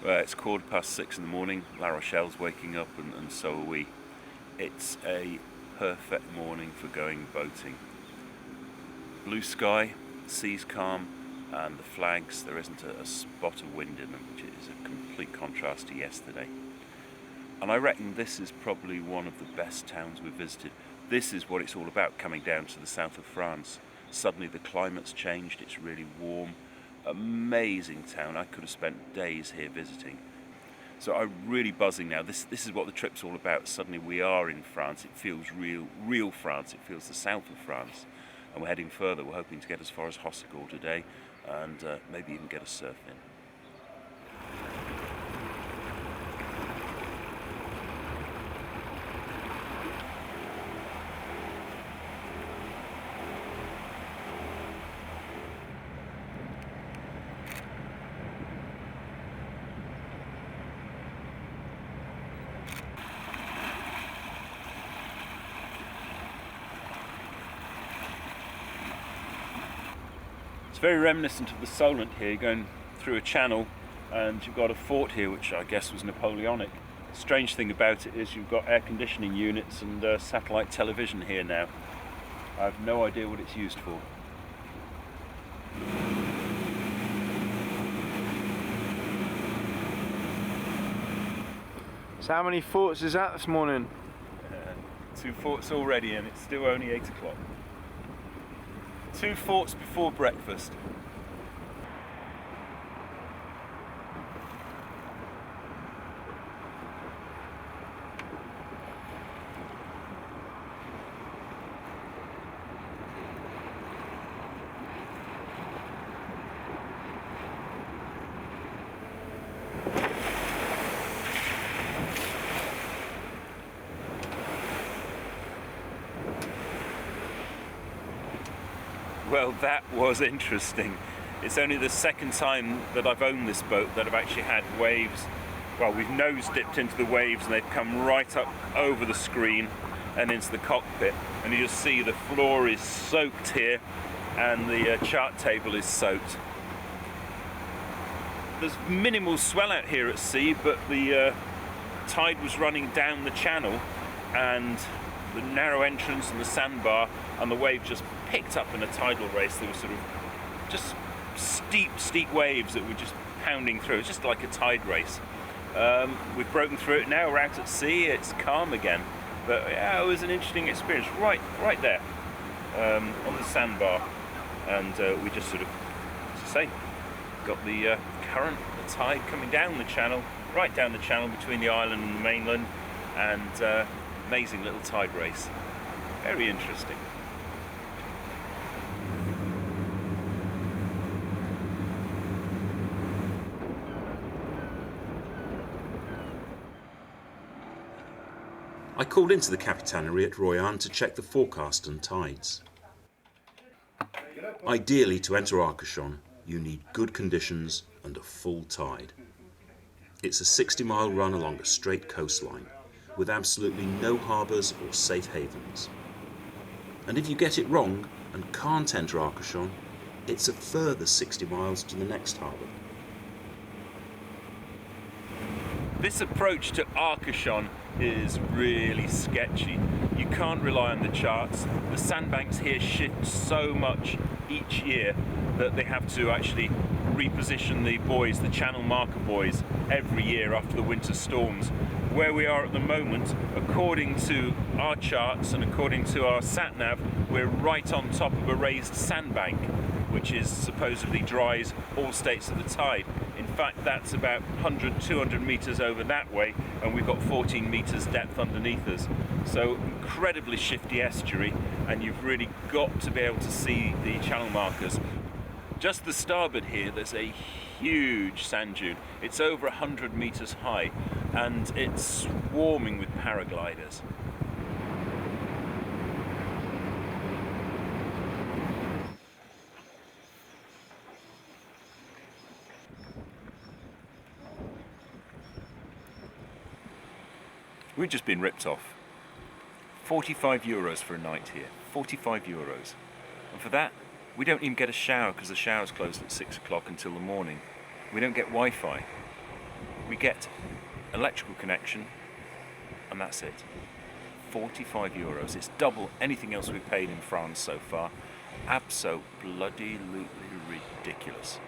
It's 6:15 in the morning. La Rochelle's waking up, and so are we. It's a perfect morning for going boating. Blue sky, sea's calm, and the flags, there isn't a spot of wind in them, which is a complete contrast to yesterday. And I reckon this is probably one of the best towns we've visited. This is what it's all about, coming down to the south of France. Suddenly the climate's changed, it's really warm. Amazing town. I could have spent days here visiting. So I'm really buzzing now. This is what the trip's all about. Suddenly we are in France. It feels real France. It feels the south of France. And we're heading further. We're hoping to get as far as Hossegor today, and maybe even get a surf in. It's very reminiscent of the Solent here, going through a channel, and you've got a fort here which I guess was Napoleonic. Strange thing about it is you've got air conditioning units and satellite television here now. I have no idea what it's used for. So how many forts is that this morning? 2 forts already, and it's still only 8 o'clock. 2 forts before breakfast. Well, that was interesting. It's only the second time that I've owned this boat that I've actually had waves. Well, we've nose dipped into the waves and they've come right up over the screen and into the cockpit. And you just see the floor is soaked here and the chart table is soaked. There's minimal swell out here at sea, but the tide was running down the channel, and the narrow entrance and the sandbar and the wave just picked up in a tidal race. There were sort of just steep waves that were just pounding through. It's just like a tide race. We've broken through it now, we're out at sea, it's calm again. But yeah, it was an interesting experience right there on the sandbar. And we just sort of, as I say, got the current, the tide coming down the channel, right down the channel between the island and the mainland, and amazing little tide race. Very interesting. I called into the Capitanery at Royan to check the forecast and tides. Ideally, to enter Arcachon, you need good conditions and a full tide. It's a 60-mile run along a straight coastline, with absolutely no harbours or safe havens. And if you get it wrong and can't enter Arcachon, it's a further 60 miles to the next harbour. This approach to Arcachon is really sketchy. You can't rely on the charts. The sandbanks here shift so much each year that they have to actually reposition the buoys, the channel marker buoys, every year after the winter storms. Where we are at the moment, according to our charts and according to our sat-nav, we're right on top of a raised sandbank, which is supposedly dries all states of the tide. In fact, that's about 100, 200 metres over that way, and we've got 14 metres depth underneath us. So incredibly shifty estuary, and you've really got to be able to see the channel markers. Just the starboard here, there's a huge sand dune. It's over 100 metres high, and it's swarming with paragliders. We've just been ripped off. 45 euros for a night here. 45 euros. And for that, we don't even get a shower because the shower's closed at 6 o'clock until the morning. We don't get Wi-Fi. We get electrical connection, and that's it. 45 euros. It's double anything else we've paid in France so far. Abso-bloody-lutely ridiculous.